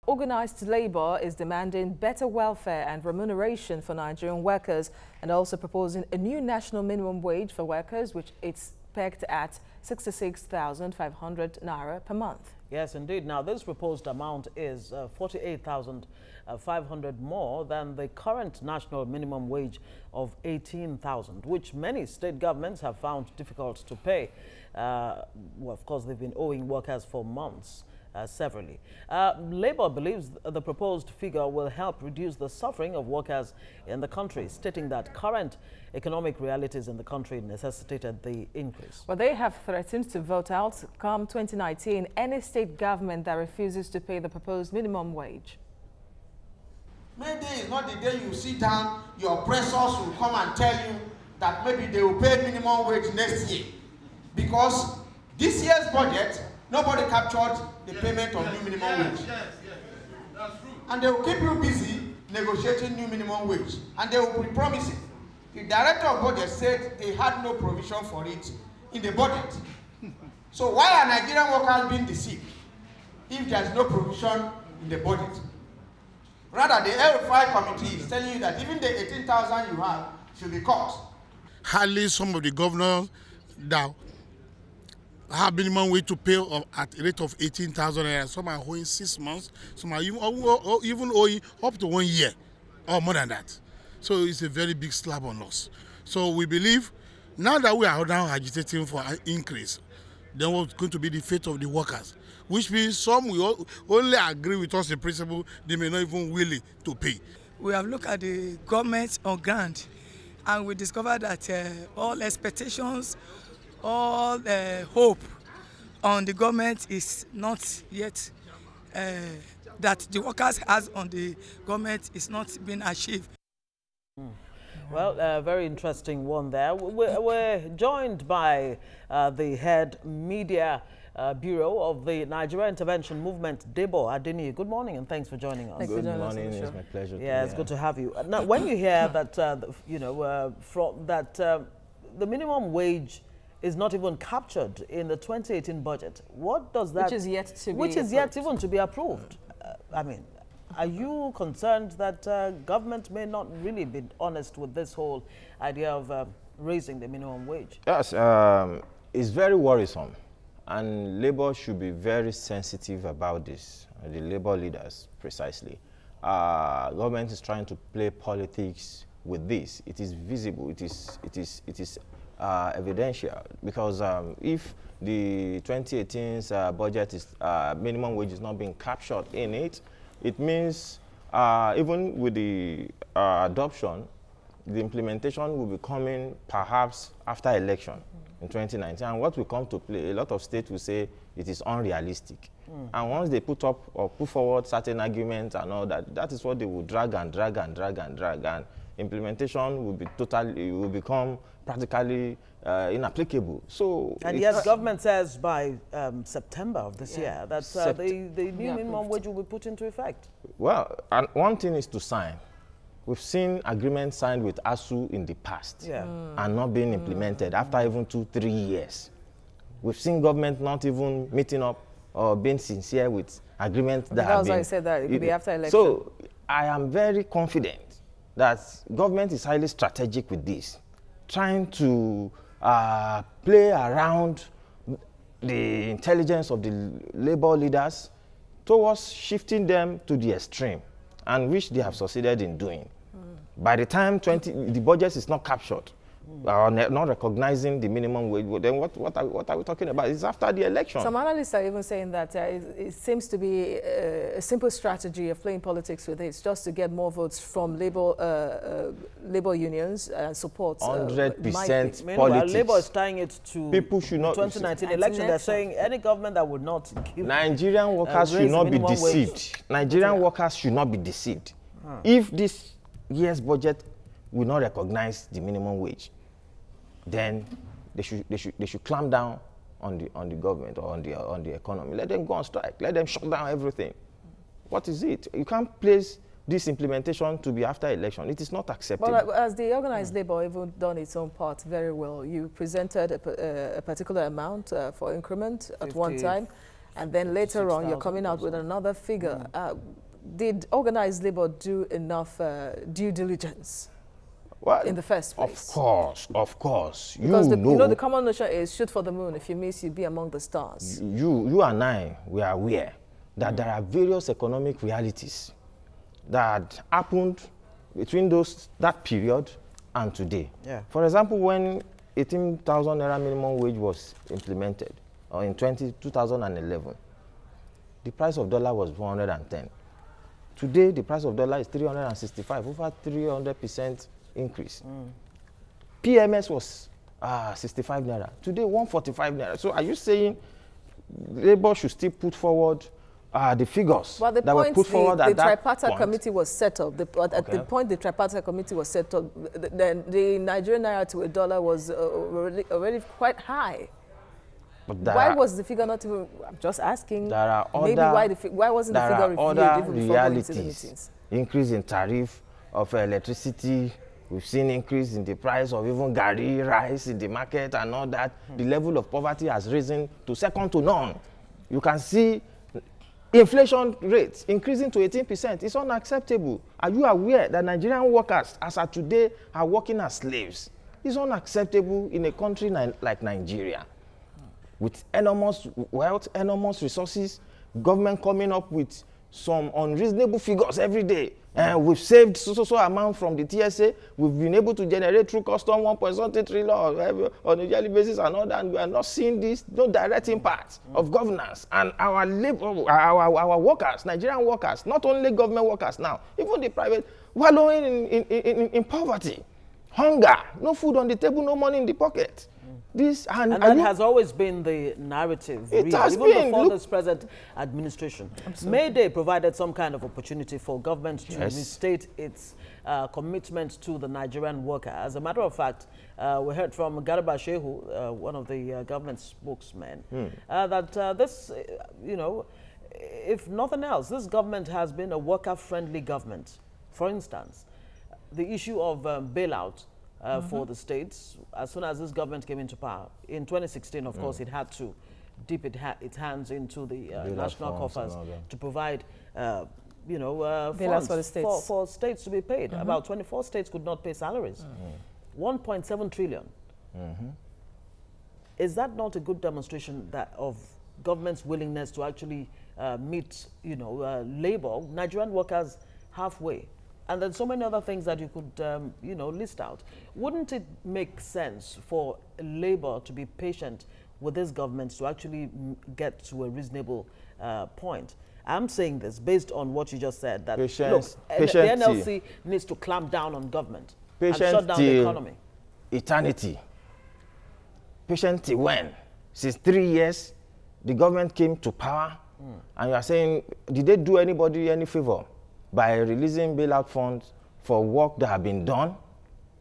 Organized labor is demanding better welfare and remuneration for Nigerian workers and also proposing a new national minimum wage for workers, which it's pegged at 66,500 naira per month. Yes, indeed. Now, this proposed amount is 48,500 more than the current national minimum wage of 18,000, which many state governments have found difficult to pay. Well, of course, they've been owing workers for months. Severally. Labour believes the proposed figure will help reduce the suffering of workers in the country, stating that current economic realities in the country necessitated the increase. Well, they have threatened to vote out come 2019 any state government that refuses to pay the proposed minimum wage. Maybe it's not the day you sit down, your oppressors will come and tell you that maybe they will pay minimum wage next year. Because this year's budget, nobody captured the payment of new minimum wage. That's true. And they will keep you busy negotiating new minimum wage. And they will be promising. The director of budget said they had no provision for it in the budget. So why are Nigerian workers being deceived if there is no provision in the budget? Rather, the L5 committee is telling you that even the 18,000 you have should be cut. Hardly some of the governors that have minimum wage to pay at a rate of 18,000 naira. Some are owing 6 months, some are even owing up to 1 year or more than that. So it's a very big slap on us. So we believe now that we are now agitating for an increase, then what's going to be the fate of the workers, which means some will only agree with us in principle, they may not even willing to pay. We have looked at the government on ground and we discovered that all expectations, all hope on the government is not yet, that the workers has on the government is not being achieved. Well, very interesting one there. We're joined by the head media bureau of the Nigeria Intervention Movement, Debo Adeniyi. Good morning and thanks for joining us. Good morning, it's my pleasure. Yeah, it's good to have you. Now, when you hear that, the minimum wage is not even captured in the 2018 budget, what does that... Which is yet to be Which is yet even to be approved. I mean, are you concerned that government may not really be honest with this whole idea of raising the minimum wage? Yes, it's very worrisome. And Labour should be very sensitive about this, the Labour leaders precisely. Government is trying to play politics with this. It is visible, it is evidential, because if the 2018's budget is minimum wage is not being captured in it, it means even with the adoption, the implementation will be coming perhaps after election in 2019. And what will come to play, a lot of states will say it is unrealistic. And once they put up or put forward certain arguments and all that, that is what they will drag and drag and drag and drag. And implementation will be totally, it will become practically inapplicable. So, and yet government says by September of this year that the new minimum wage will be put into effect. Well, and one thing is to sign. We've seen agreements signed with ASU in the past and not being implemented after even 2-3 years. We've seen government not even meeting up or being sincere with agreements that have been... That's why I said that it could be after election. So I am very confident that government is highly strategic with this, trying to play around the intelligence of the labor leaders towards shifting them to the extreme, and which they have succeeded in doing. By the time the budget is not captured, or not recognizing the minimum wage, then what are we talking about? It's after the election. Some analysts are even saying that it seems to be a simple strategy of playing politics with it, just to get more votes from labor unions and support. 100% Meanwhile, politics. Labor is tying it to people should not 2019 election. They're saying any government that would not give Nigerian workers should not be deceived. Nigerian workers should not be deceived. If this year's budget will not recognize the minimum wage, then they should clamp down on the government or on the economy. Let them go on strike. Let them shut down everything. What is it? You can't place this implementation to be after election. It is not acceptable. Well, as the organized labor even done its own part very well, you presented a particular amount for increment at one time. And then later on, you're coming out with another figure. Did organized labor do enough due diligence in the first place? Of course. Because you know the common notion is shoot for the moon. If you miss, you'll be among the stars. You and I, we are aware that there are various economic realities that happened between that period and today. Yeah. For example, when 18,000 naira minimum wage was implemented in 2011, the price of dollar was 110. Today, the price of dollar is 365, over 300% increase. PMS was 65 naira. Today, 145 naira. So are you saying labor should still put forward the figures that were put forward at that point? The tripartite committee was set up. At the point the tripartite committee was set up, the Nigerian naira to a dollar was already quite high. Why was the figure not even? I'm just asking. There are other, maybe why wasn't the figure reviewed even before going to the meetings? Increase in tariff of electricity. We've seen increase in the price of even gari, rice in the market and all that. The level of poverty has risen to second to none. You can see inflation rates increasing to 18%. It's unacceptable. Are you aware that Nigerian workers, as of today, are working as slaves? It's unacceptable in a country like Nigeria, with enormous wealth, enormous resources, government coming up with some unreasonable figures every day. We've saved so amount from the TSA. We've been able to generate through custom 1.3 trillion on a yearly basis and all that. And we are not seeing this, no direct impact of governance. And our labor, our workers, Nigerian workers, not only government workers now, even the private, wallowing in poverty, hunger, no food on the table, no money in the pocket. And that has always been the narrative, it has even been. before this present administration. May Day provided some kind of opportunity for government to restate its commitment to the Nigerian worker. As a matter of fact, we heard from Garba Shehu, one of the government spokesmen, that this, if nothing else, this government has been a worker-friendly government. For instance, the issue of bailout for the states, as soon as this government came into power. In 2016, of course, it had to dip its hands into the national coffers to provide, funds for the states. For states to be paid. About 24 states could not pay salaries. 1.7 trillion. Is that not a good demonstration of government's willingness to actually meet, labor, Nigerian workers halfway? And then so many other things that you could, list out. Wouldn't it make sense for labor to be patient with this government to actually get to a reasonable point? I'm saying this based on what you just said, that the NLC needs to clamp down on government and shut down the economy. Eternity. Patient till when? Since 3 years, the government came to power, and you are saying, did they do anybody any favor by releasing bailout funds for work that have been done?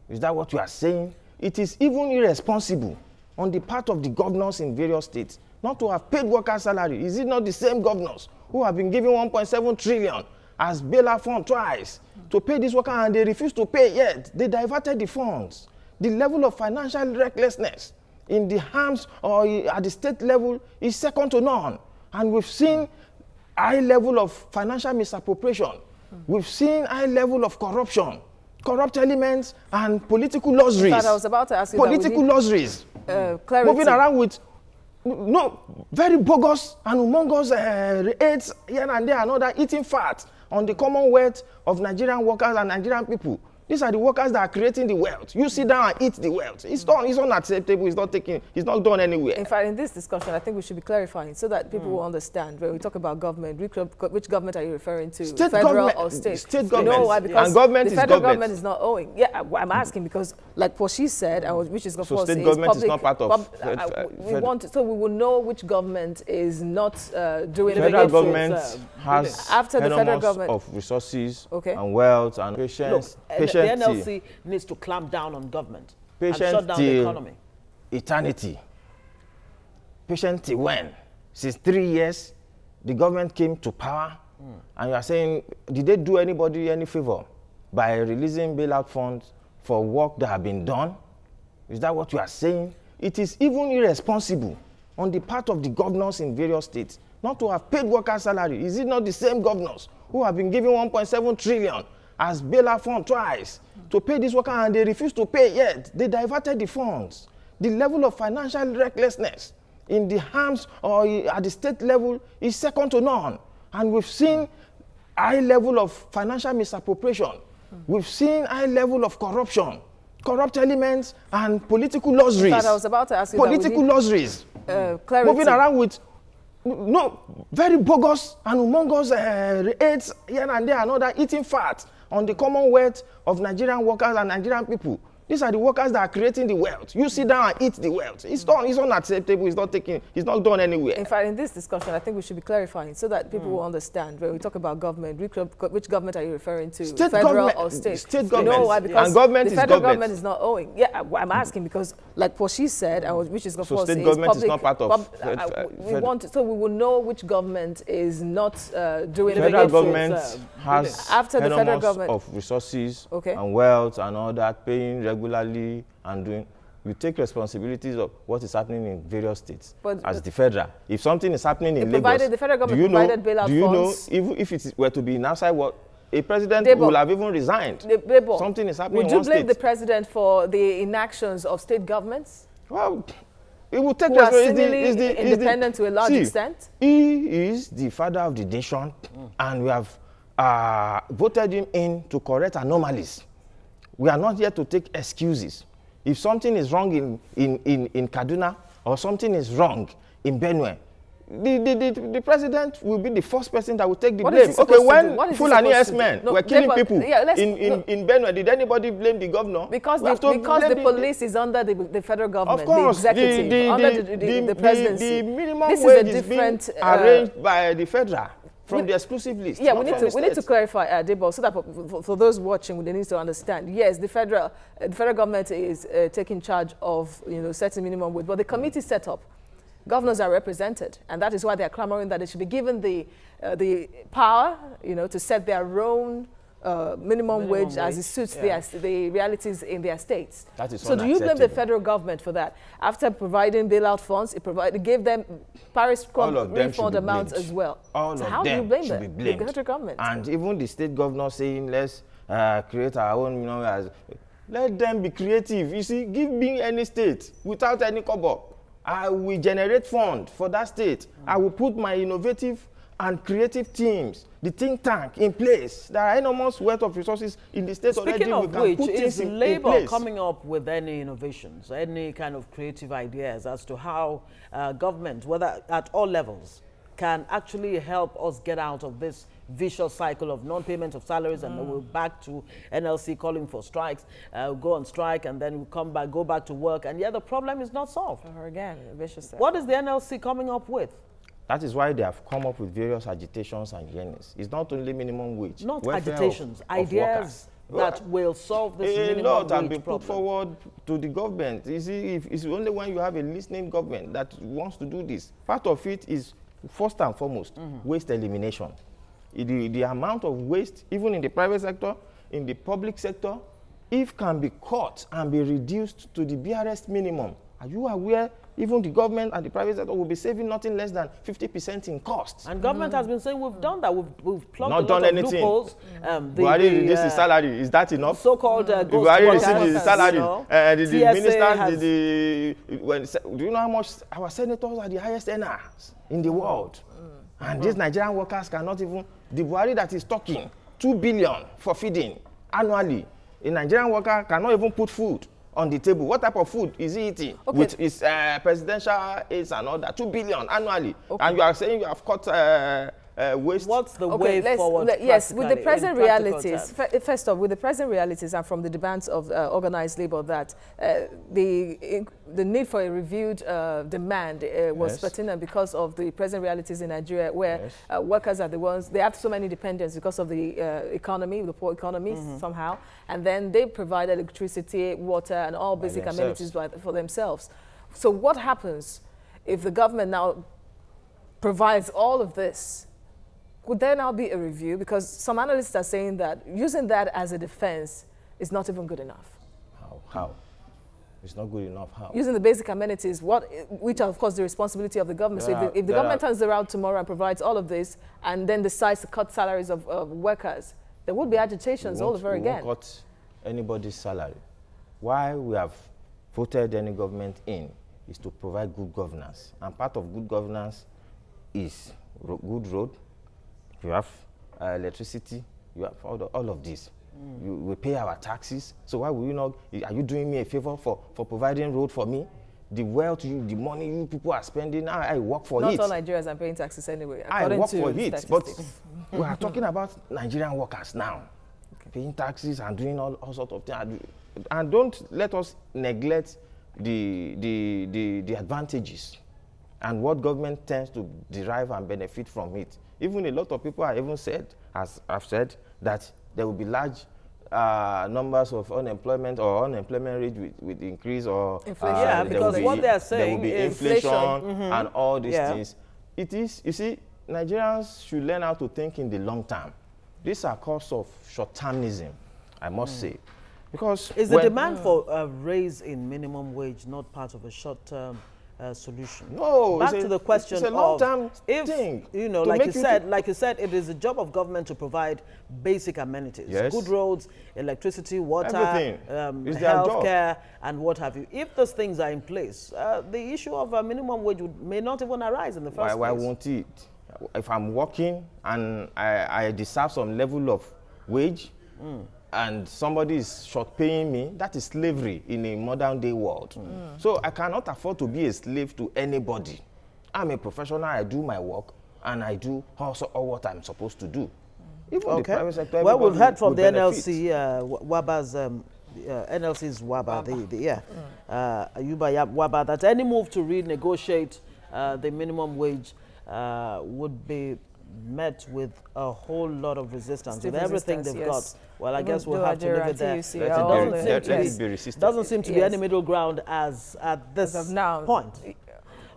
Is that what you are saying? It is even irresponsible on the part of the governors in various states not to have paid workers' salary. Is it not the same governors who have been given 1.7 trillion as bailout fund twice to pay this worker, and they refuse to pay yet? They diverted the funds. The level of financial recklessness in the hands or at the state level is second to none. And we've seen high level of financial misappropriation. We've seen high level of corruption, corrupt elements, and political lotteries. In fact, I was about to ask you political lotteries. Moving around with very bogus and humongous aids here and there, and all that, eating fat on the commonwealth of Nigerian workers and Nigerian people. These are the workers that are creating the wealth. You sit down and eat the wealth. It's unacceptable. It's not done anywhere. In fact, in this discussion, I think we should be clarifying so that people will understand when we talk about government, which government are you referring to? State federal government, or state? State government. You know why? Because and government the federal is government is not owing. Yeah, I'm asking because, like what she said, which is of course state government public, is not part of. So we will know which government is not doing the federal government has after the federal government of resources and wealth and patience. The NLC needs to clamp down on government and shut down the economy. Eternity. Patient till when? Since 3 years, the government came to power, and you are saying, did they do anybody any favor by releasing bailout funds for work that have been done? Is that what you are saying? It is even irresponsible on the part of the governors in various states not to have paid workers' salary? Is it not the same governors who have been given 1.7 trillion as bailout fund twice to pay these workers, and they refuse to pay yet? They diverted the funds. The level of financial recklessness in the hands or at the state level is second to none. And we've seen high level of financial misappropriation. We've seen high level of corruption, corrupt elements, and political luxuries. In fact, I was about to ask you political luxuries. Moving around with very bogus and humongous aids here and there, and other eating fat on the commonwealth of Nigerian workers and Nigerian people. These are the workers that are creating the wealth. You sit down and eat the wealth. It's done. It's unacceptable. It's not taken. It's not done anywhere. In fact, in this discussion, I think we should be clarifying so that people will understand. When we talk about government, which government are you referring to? State federal government, or state? State government. You know why? Because and government the federal is government is not owing. Yeah, I'm asking because, like what she said, which is of course state government public, is not part of. So we will know which government is not doing the federal government has after the federal government of resources and wealth and all that, paying regularly and doing. We take responsibilities of what is happening in various states as the federal. If something is happening in Lagos, the federal government provided bailout funds. Do you know if it were to be in outside world, a president will have even resigned? Something is happening in one state. Would you blame the president for the inactions of state governments? Well, it will take responsibility. Independent to a large extent. He is the father of the nation, and we have voted him in to correct anomalies. We are not here to take excuses. If something is wrong in Kaduna or something is wrong in Benue, the president will be the first person that will take the blame. Okay, when Fulani S-men were killing people in Benue, did anybody blame the governor? Because the police is under the federal government, of course, the executive, under the presidency. The minimum wage is being arranged by the federal. From the exclusive list. Yeah, we need to clarify, Debo, so that for those watching, they need to understand. Yes, the federal government is taking charge of setting minimum wage, but the committee set up, governors are represented, and that is why they are clamoring that they should be given the power, to set their own minimum wage as it suits the realities in their states. That is so do you blame the federal government for that? After providing bailout funds, it gave them Paris refund amounts as well. All so of how them do you blame should be blamed. The federal government? And even the state governor saying, let's create our own, let them be creative. You see, give me any state without any kobo. I will generate fund for that state. I will put my innovative and creative teams, the think tank in place. There are enormous wealth of resources in the state already. Speaking of which, is Labour coming up with any innovations, any kind of creative ideas as to how government, whether at all levels, can actually help us get out of this vicious cycle of non-payment of salaries, and then we're back to NLC calling for strikes, go on strike, and then we come back, go back to work, and yet the problem is not solved. Or again, a vicious cycle. What is the NLC coming up with? That is why they have come up with various agitations and yearnings. It's not only minimum wage. Not agitations, ideas that will solve this minimum wage problem. A lot have been put forward to the government. You see, it's only when you have a listening government that wants to do this. Part of it is, first and foremost, waste elimination. The amount of waste, even in the private sector, in the public sector, if can be caught and be reduced to the barest minimum. Are you aware even the government and the private sector will be saving nothing less than 50% in costs? And government has been saying we've done that. We've plugged a lot of loopholes. Buhari reduced the salary. Is that enough? So-called Buhari reduced the salary. The ministers, do you know how much our senators are the highest earners in the world? And these Nigerian workers cannot even, the Buhari that is talking 2 billion for feeding annually, a Nigerian worker cannot even put food on the table. What type of food is he eating with his presidential aids and all that? 2 billion annually. And you are saying you have cut waste. What's the way forward? Yes, with the present realities, first off, with the present realities and from the demands of organized labor, that the need for a reviewed demand was pertinent because of the present realities in Nigeria, where workers are the ones, they have so many dependents because of the economy, the poor economy somehow, and then they provide electricity, water, and all basic amenities for themselves. So what happens if the government now provides all of this? Would there now be a review? Because some analysts are saying that using that as a defense is not even good enough. How? It's not good enough. How? Using the basic amenities, which are of course the responsibility of the government. So if the government turns around tomorrow and provides all of this, and then decides to cut salaries of workers, there would be agitations all over again. We won't cut anybody's salary. Why we have voted any government in is to provide good governance, and part of good governance is good road. You have electricity. You have all of this. We pay our taxes. So why will you not? Are you doing me a favor for providing road for me? The wealth, the money you people are spending, I work for it. Not all Nigerians are paying taxes anyway. I work for it, but we are talking about Nigerian workers now, paying taxes and doing all sorts of things. And don't let us neglect the advantages and what government tends to derive and benefit from it. Even a lot of people have even said, as I've said, that there will be large numbers of unemployment or unemployment rate with increase or inflation. Yeah, because what they are saying is inflation and all these things. It is, you see, Nigerians should learn how to think in the long term. These are cause of short-termism, I must say. Because is the demand for a raise in minimum wage not part of a short-term solution? No. Back to the question, it's a long-term thing. You know, like you said, it is the job of government to provide basic amenities, good roads, electricity, water, healthcare, and what have you. If those things are in place, the issue of a minimum wage may not even arise in the first place. Why won't it? If I'm working and I deserve some level of wage, and somebody is short paying me, that is slavery in a modern day world. So I cannot afford to be a slave to anybody. I'm a professional, I do my work, and I do also all what I'm supposed to do. Even the private sector, well, we've heard from the NLC, Waba's, NLC's Waba, Ayuba Waba, that any move to renegotiate the minimum wage would be met with a whole lot of resistance with everything they've got. Well, I guess we'll have to live with that. Doesn't seem to be any middle ground as at this point.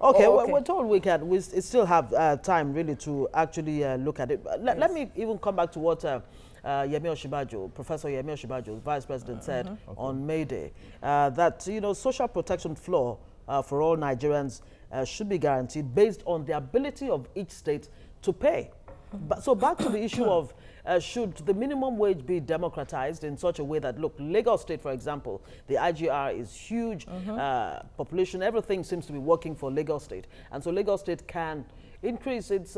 Okay, we're told we still have time really to actually look at it. Let me even come back to what Yemi Osinbajo, Professor Yemi Osinbajo, Vice President, said on May Day, that social protection floor for all Nigerians should be guaranteed based on the ability of each state to pay. But so back to the issue of should the minimum wage be democratized in such a way that, look, Lagos State, for example, the IGR is huge, population, everything seems to be working for Lagos State. And so Lagos State can increase its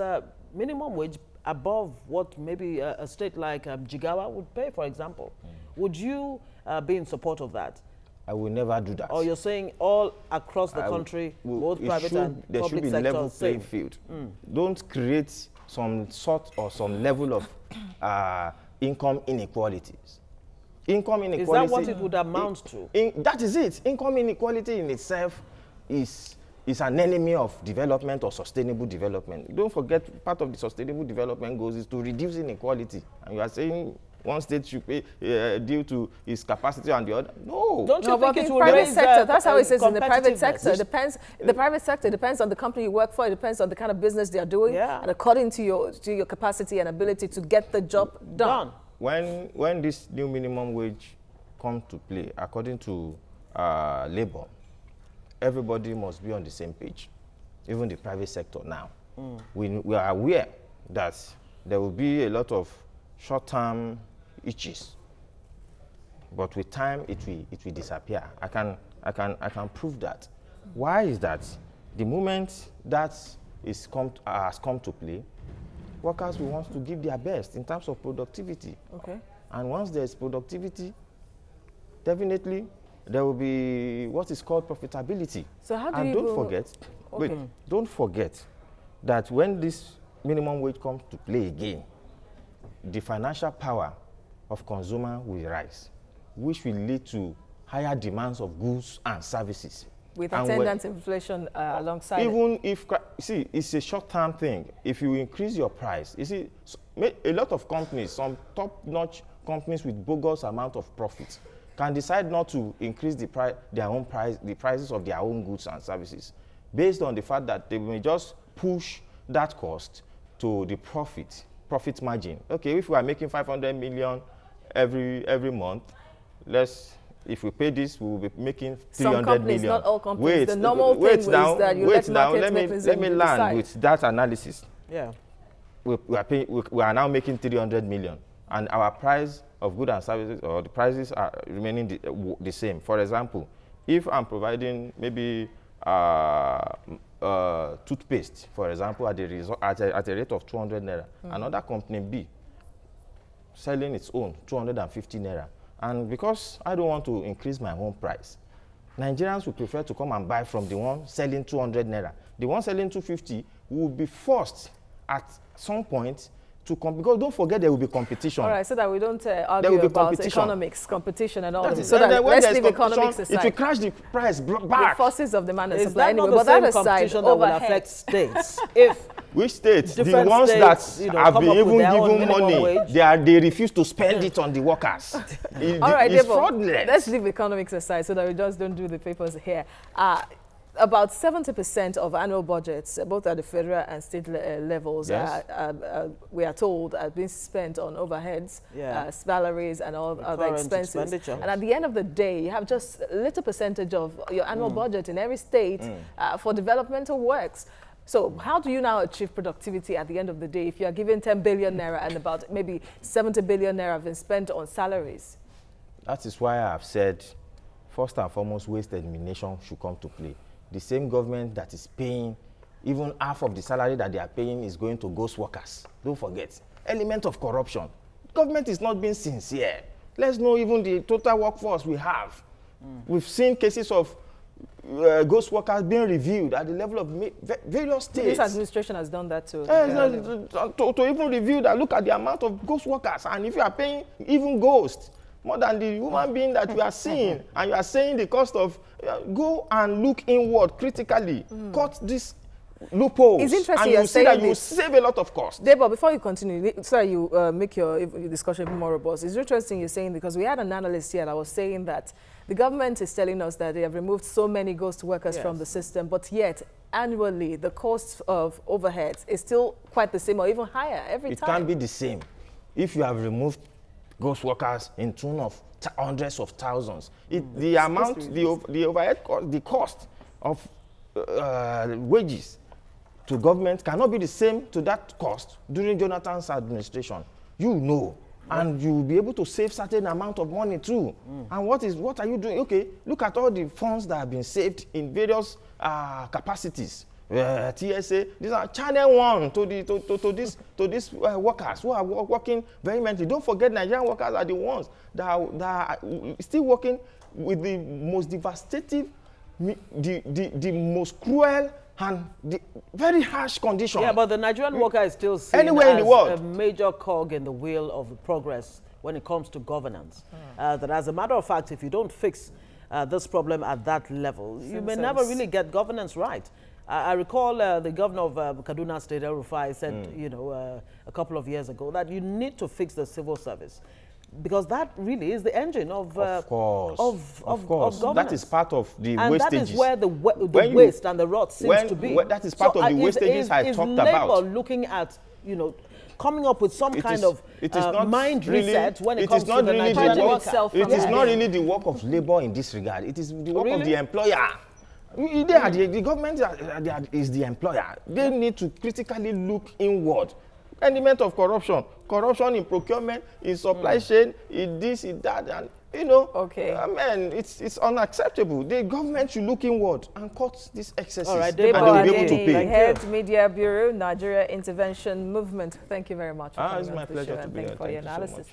minimum wage above what maybe a state like Jigawa would pay, for example. Would you be in support of that? I will never do that. Or you're saying all across the country, both private and public sector, there should be level playing field. Don't create some sort or some level of income inequalities. Income inequality. Is that what it would amount to? That is it. Income inequality in itself is an enemy of development or sustainable development. Don't forget, part of the sustainable development goals is to reduce inequality. And you are saying one state should pay due to its capacity and the other. No. Don't you think it will private raise sector? That's how it says in the private sector. It depends. The private sector depends on the company you work for. It depends on the kind of business they are doing, and according to your capacity and ability to get the job done. When this new minimum wage comes to play, according to labor, everybody must be on the same page, even the private sector now. We are aware that there will be a lot of short-term itches, but with time it will disappear. I can prove that. Why is that? The moment that has come to play, workers will want to give their best in terms of productivity. Okay. And once there's productivity, definitely there will be what is called profitability. So how do you don't forget, don't forget that when this minimum wage comes to play again, the financial power of consumer will rise, which will lead to higher demands of goods and services. With attendant inflation alongside even if, see, it's a short-term thing. If you increase your price, you see, a lot of companies, some top-notch companies with bogus amount of profit, can decide not to increase the prices of their own goods and services, based on the fact that they may just push that cost to the profit margin. Okay, if we are making 500 million every month, let's If we pay this, we will be making 300 Some companies, million. not all companies. The normal thing is that you let market mechanism let me land decide. with that analysis. Yeah. We are now making 300 million, and our price of goods and services, or the prices, are remaining the same. For example, if I'm providing maybe toothpaste, for example, at a rate of 200 naira, another company B selling its own 250 naira. And because I don't want to increase my home price, Nigerians would prefer to come and buy from the one selling 200 naira. The one selling 250 will be forced at some point to because don't forget there will be competition. All right, so that we don't argue about economics, competition and all of this. So that let's leave economics aside. It will crash the price back. The forces of demand and Is supply. that Anyway, not but the same that aside, competition that will affect states? If which states? The different ones states, that have been even given money, they refuse to spend it on the workers. All right, it's fraudulent. Let's leave economics aside so that we just don't do the papers here. About 70% of annual budgets, both at the federal and state levels, yes, we are told, are being spent on overheads, salaries, and all other expenses. And at the end of the day, you have just a little percentage of your annual budget in every state for developmental works. So how do you now achieve productivity at the end of the day if you are given 10 billion naira and about maybe 70 billion naira have been spent on salaries? That is why I have said, first and foremost, waste elimination should come to play. The same government that is paying even half of the salary that they are paying is going to ghost workers. Don't forget. Element of corruption. Government is not being sincere. Let's know even the total workforce we have. We've seen cases of ghost workers being reviewed at the level of various states. This administration has done that too. To even review that, look at the amount of ghost workers, and if you are paying even ghosts more than the human being that you are seeing, and you are saying the cost of, go and look inward critically, cut this loopholes, it's interesting, and you see that you save a lot of cost. Debo, before you continue, sorry, you make your discussion even more robust. It's interesting you're saying, because we had an analyst here that was saying that the government is telling us that they have removed so many ghost workers from the system, but yet annually the cost of overheads is still quite the same or even higher every time. It can't be the same. If you have removed ghost workers in tune of hundreds of thousands, the amount, the overhead cost, the cost of wages to government cannot be the same to that cost during Jonathan's administration. You know, and you will be able to save certain amount of money too. And what are you doing? Okay, look at all the funds that have been saved in various capacities. TSA, these are channel one to these workers who are working very mentally. Don't forget, Nigerian workers are the ones that are still working with the most devastating, the most cruel and the very harsh conditions. Yeah, but the Nigerian worker is still seen anywhere in the world a major cog in the wheel of progress when it comes to governance. That as a matter of fact, if you don't fix this problem at that level, you may never really get governance right. I recall the governor of Kaduna State, El Rufai, said, you know, a couple of years ago that you need to fix the civil service, because that really is the engine of governance. That is part of the and wastages. That is where the waste and the rot seems to be. That is part of the wastages I talked about. Looking at, you know, coming up with some kind of mind reset when it comes to the Nigerian worker. It is not really the work of labor in this regard. It is the work of the employer. The government is the employer. They need to critically look inward. Element of corruption in procurement, in supply chain, in this, in that, and you know. Okay. Man, it's unacceptable. The government should look inward and cut these excesses. All right, and they will be able to pay. Head Media Bureau, Nigeria Intervention Movement. Thank you very much for coming it's my pleasure to be here. Thank you for your analysis.